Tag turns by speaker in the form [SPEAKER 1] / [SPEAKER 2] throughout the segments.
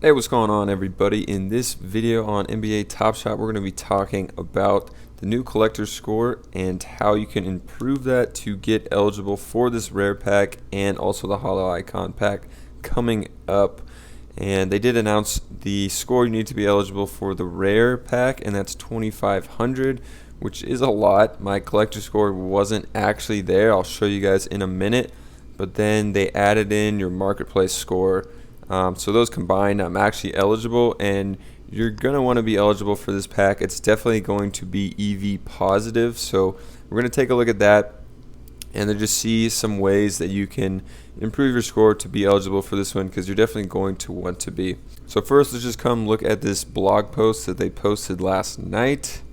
[SPEAKER 1] Hey, what's going on, everybody? In this video on NBA Top Shot, we're going to be talking about the new collector's score and how you can improve that to get eligible for this rare pack and also the holo icon pack coming up. And they did announce the score you need to be eligible for the rare pack, and that's 2,500, which is a lot. My collector score wasn't actually there. I'll show you guys in a minute, but then they added in your marketplace score. So those combined, I'm actually eligible, and you're going to want to be eligible for this pack. It's definitely going to be EV positive, so we're going to take a look at that and then just see some ways that you can improve your score to be eligible for this one, because you're definitely going to want to be. So first, let's just come look at this blog post that they posted last night.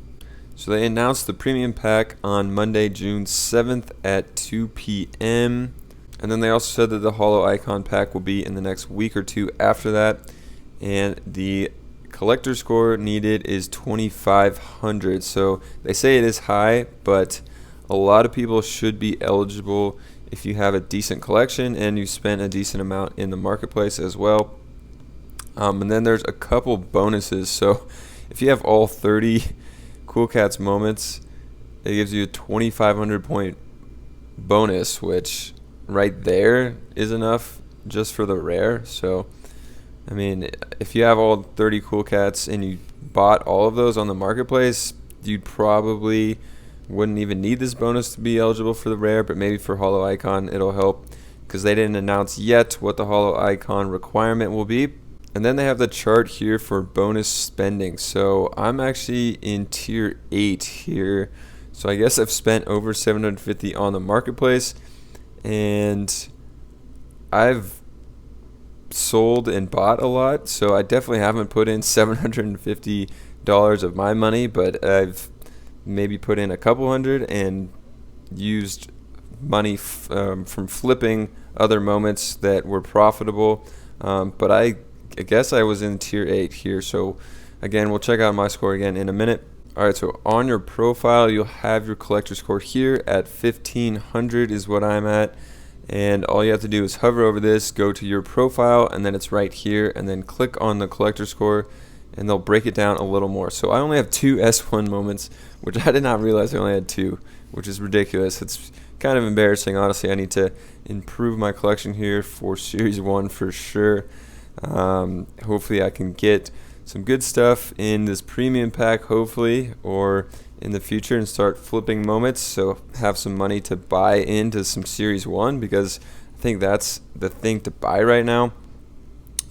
[SPEAKER 1] So they announced the premium pack on Monday, June 7th at 2 p.m. And then they also said that the holo icon pack will be in the next week or two after that. And the collector score needed is 2,500. So they say it is high, but a lot of people should be eligible if you have a decent collection and you spent a decent amount in the marketplace as well. And then there's a couple bonuses. So if you have all 30 Cool Cats moments, it gives you a 2,500 point bonus, which right there is enough just for the rare. So I mean, if you have all 30 Cool Cats and you bought all of those on the marketplace, you probably wouldn't even need this bonus to be eligible for the rare, but maybe for holo icon it'll help, because they didn't announce yet what the holo icon requirement will be. And then they have the chart here for bonus spending. So I'm actually in tier 8 here, so I guess I've spent over 750 on the marketplace, and I've sold and bought a lot, so I definitely haven't put in $750 of my money, but I've maybe put in a couple hundred and used money from flipping other moments that were profitable. But I guess I was in tier 8 here, so again, we'll check out my score again in a minute. Alright, so on your profile, you'll have your collector score here at 1,500 is what I'm at. And all you have to do is hover over this, go to your profile, and then it's right here, and then click on the collector score, and they'll break it down a little more. So I only have 2 S1 moments, which I did not realize I only had 2, which is ridiculous. It's kind of embarrassing, honestly. I need to improve my collection here for Series 1 for sure. Hopefully I can get some good stuff in this premium pack, hopefully, or in the future, and start flipping moments, so have some money to buy into some Series 1, because I think that's the thing to buy right now.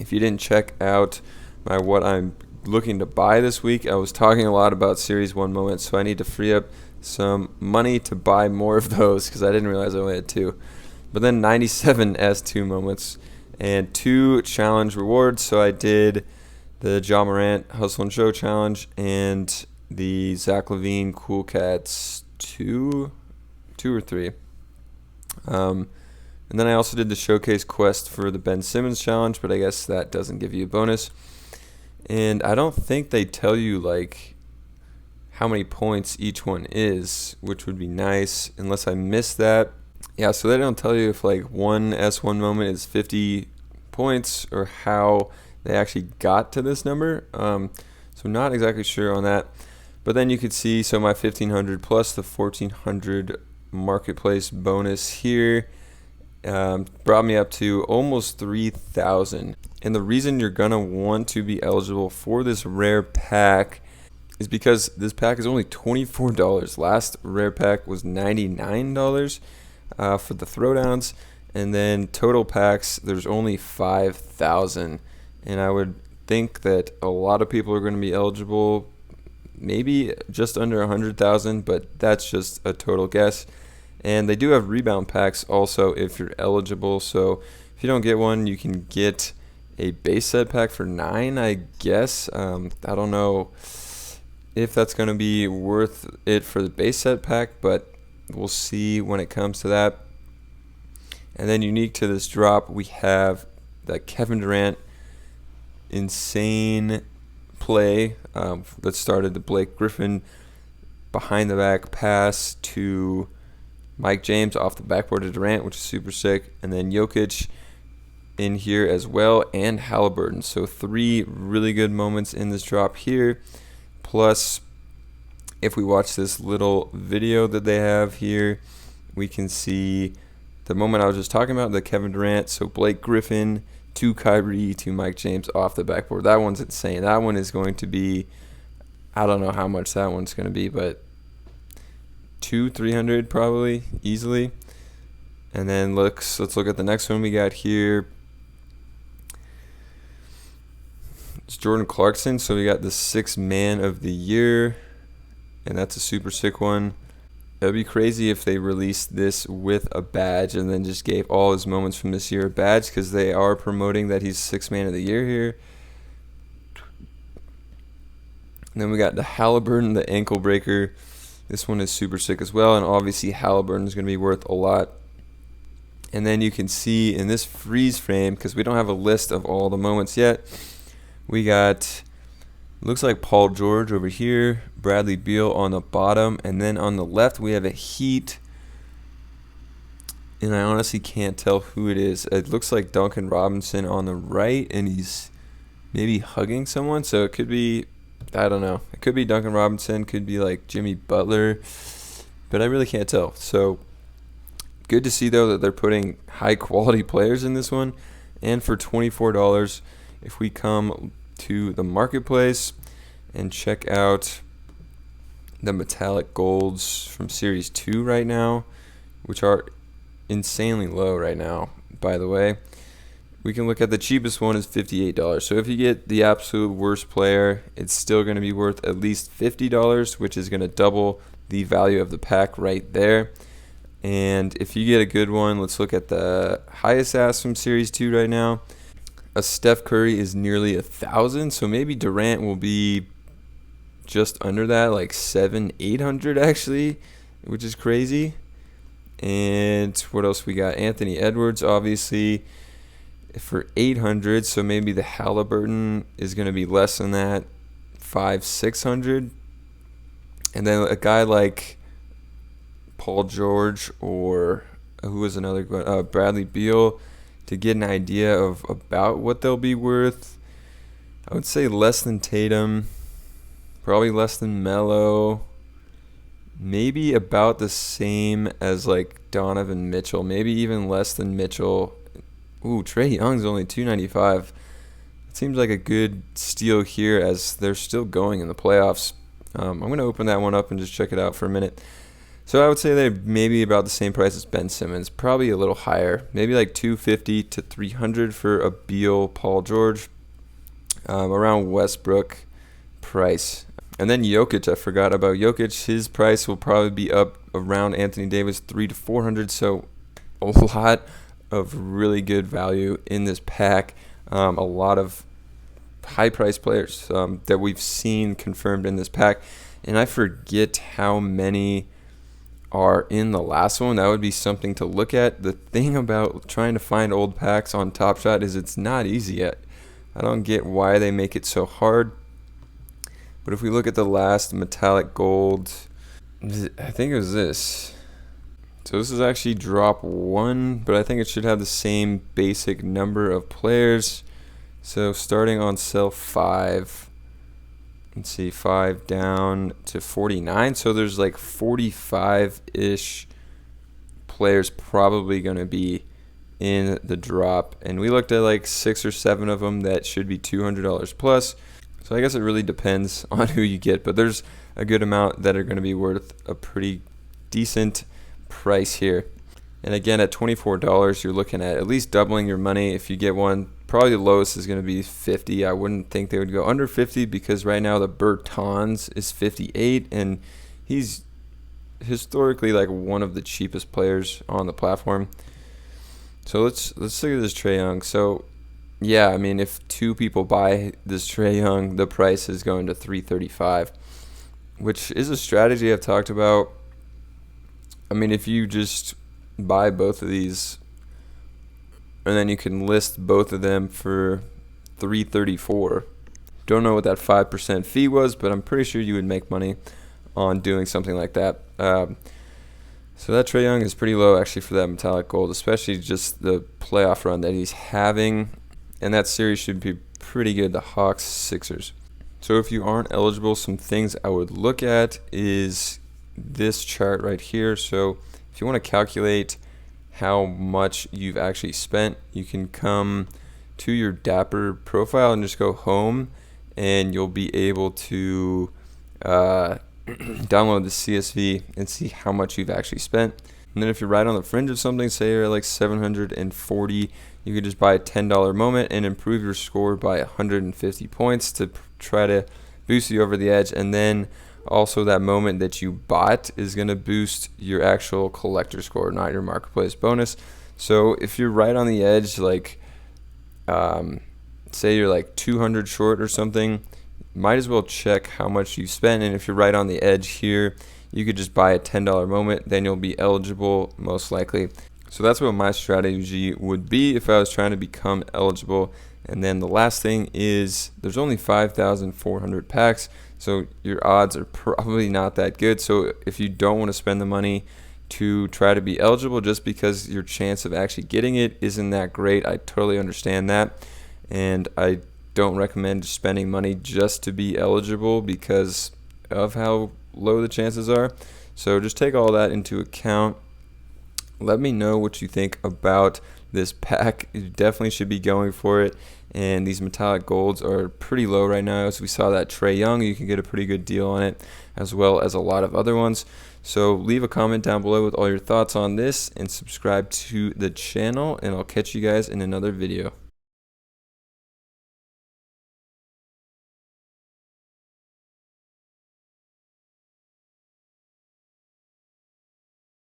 [SPEAKER 1] If you didn't check out my what I'm looking to buy this week, I was talking a lot about Series 1 moments, so I need to free up some money to buy more of those, because I didn't realize I only had 2. But then 97 S2 moments and 2 challenge rewards. So I did the Durant Hustle and Show challenge and the Zach LaVine Cool Cats 2 or 3. And then I also did the showcase quest for the Ben Simmons challenge, but I guess that doesn't give you a bonus. And I don't think they tell you like how many points each one is, which would be nice, unless I missed that. Yeah, so they don't tell you if like one S1 moment is 50 points or how they actually got to this number. So not exactly sure on that. But then you could see, so my 1,500 plus the 1,400 marketplace bonus here brought me up to almost 3,000. And the reason you're going to want to be eligible for this rare pack is because this pack is only $24. Last rare pack was $99 for the throwdowns. And then total packs, there's only 5,000. And I would think that a lot of people are going to be eligible, maybe just under 100,000, but that's just a total guess. And they do have rebound packs also if you're eligible. So if you don't get one, you can get a base set pack for 9, I guess. I don't know if that's going to be worth it for the base set pack, but we'll see when it comes to that. And then unique to this drop, we have the Kevin Durant insane play that started the Blake Griffin behind the back pass to Mike James off the backboard to Durant, which is super sick. And then Jokic in here as well, and Halliburton. So 3 really good moments in this drop here. Plus, if we watch this little video that they have here, we can see the moment I was just talking about, the Kevin Durant. So Blake Griffin to Kyrie to Mike James off the backboard. That one's insane. That one is going to be, I don't know how much that one's going to be, but 200-300 probably easily. And then let's look at the next one we got here. It's Jordan Clarkson. So we got the 6th man of the year, and that's a super sick one. It'd be crazy if they released this with a badge and then just gave all his moments from this year a badge, because they are promoting that he's 6th man of the year here. And then we got the Halliburton, the ankle breaker. This one is super sick as well, and obviously Halliburton is going to be worth a lot. And then you can see in this freeze frame, because we don't have a list of all the moments yet, we got, looks like Paul George over here, Bradley Beal on the bottom, and then on the left we have a Heat, and I honestly can't tell who it is. It looks like Duncan Robinson on the right, and he's maybe hugging someone, so it could be, I don't know, it could be Duncan Robinson, could be like Jimmy Butler, but I really can't tell. So good to see though that they're putting high quality players in this one. And for $24, if we come to the marketplace and check out the metallic golds from series 2 right now, which are insanely low right now, by the way, we can look at the cheapest one is $58. So if you get the absolute worst player, it's still going to be worth at least $50, which is going to double the value of the pack right there. And if you get a good one, let's look at the highest ask from series 2 right now. A Steph Curry is nearly 1,000, so maybe Durant will be just under that, like 700-800 actually, which is crazy. And what else we got? Anthony Edwards, obviously, for 800, so maybe the Halliburton is going to be less than that, 500-600. And then a guy like Paul George, or who was another Bradley Beal, to get an idea of about what they'll be worth. I would say less than Tatum, probably less than Melo, maybe about the same as like Donovan Mitchell, maybe even less than Mitchell. Ooh, Trae Young's only $295. It seems like a good steal here as they're still going in the playoffs. I'm going to open that one up and just check it out for a minute. So I would say they're maybe about the same price as Ben Simmons, probably a little higher, maybe like $250 to $300 for a Beal, Paul George, around Westbrook price. And then Jokic, I forgot about Jokic. His price will probably be up around Anthony Davis, $300 to $400. So a lot of really good value in this pack. A lot of high-priced players that we've seen confirmed in this pack. And I forget how many are in the last one. That would be something to look at. The thing about trying to find old packs on Top Shot is it's not easy yet. I don't get why they make it so hard. But if we look at the last metallic gold, I think it was this. So this is actually drop 1, but I think it should have the same basic number of players. So starting on cell 5, let's see, 5 down to 49. So there's like 45-ish players probably going to be in the drop. And we looked at like 6 or 7 of them that should be $200 plus. So I guess it really depends on who you get. But there's a good amount that are going to be worth a pretty decent price here. And again, at $24, you're looking at least doubling your money if you get one. Probably the lowest is going to be 50. I wouldn't think they would go under 50 because right now the Bertans is 58, and he's historically like one of the cheapest players on the platform. So let's look at this Trae Young. So yeah, I mean, if 2 people buy this Trae Young, the price is going to $335, which is a strategy I've talked about. I mean, if you just buy both of these, and then you can list both of them for $334. Don't know what that 5% fee was, but I'm pretty sure you would make money on doing something like that. So that Trae Young is pretty low actually for that metallic gold, especially just the playoff run that he's having. And that series should be pretty good, the Hawks Sixers. So if you aren't eligible, some things I would look at is this chart right here. So if you want to calculate how much you've actually spent, you can come to your Dapper profile and just go home, and you'll be able to download the CSV and see how much you've actually spent. And then if you're right on the fringe of something, say you're like 740, you could just buy a $10 moment and improve your score by 150 points to try to boost you over the edge. And then also that moment that you bought is going to boost your actual collector score, not your marketplace bonus. So if you're right on the edge, like say you're like 200 short or something, might as well check how much you spent. And if you're right on the edge here, you could just buy a $10 moment, then you'll be eligible most likely. So that's what my strategy would be if I was trying to become eligible. And then the last thing is there's only 5,400 packs, so your odds are probably not that good. So if you don't want to spend the money to try to be eligible just because your chance of actually getting it isn't that great, I totally understand that. And I don't recommend spending money just to be eligible because of how low the chances are. So just take all that into account. Let me know what you think about this pack. You definitely should be going for it. And these metallic golds are pretty low right now. As we saw that Trae Young, you can get a pretty good deal on it, as well as a lot of other ones. So leave a comment down below with all your thoughts on this and subscribe to the channel, and I'll catch you guys in another video.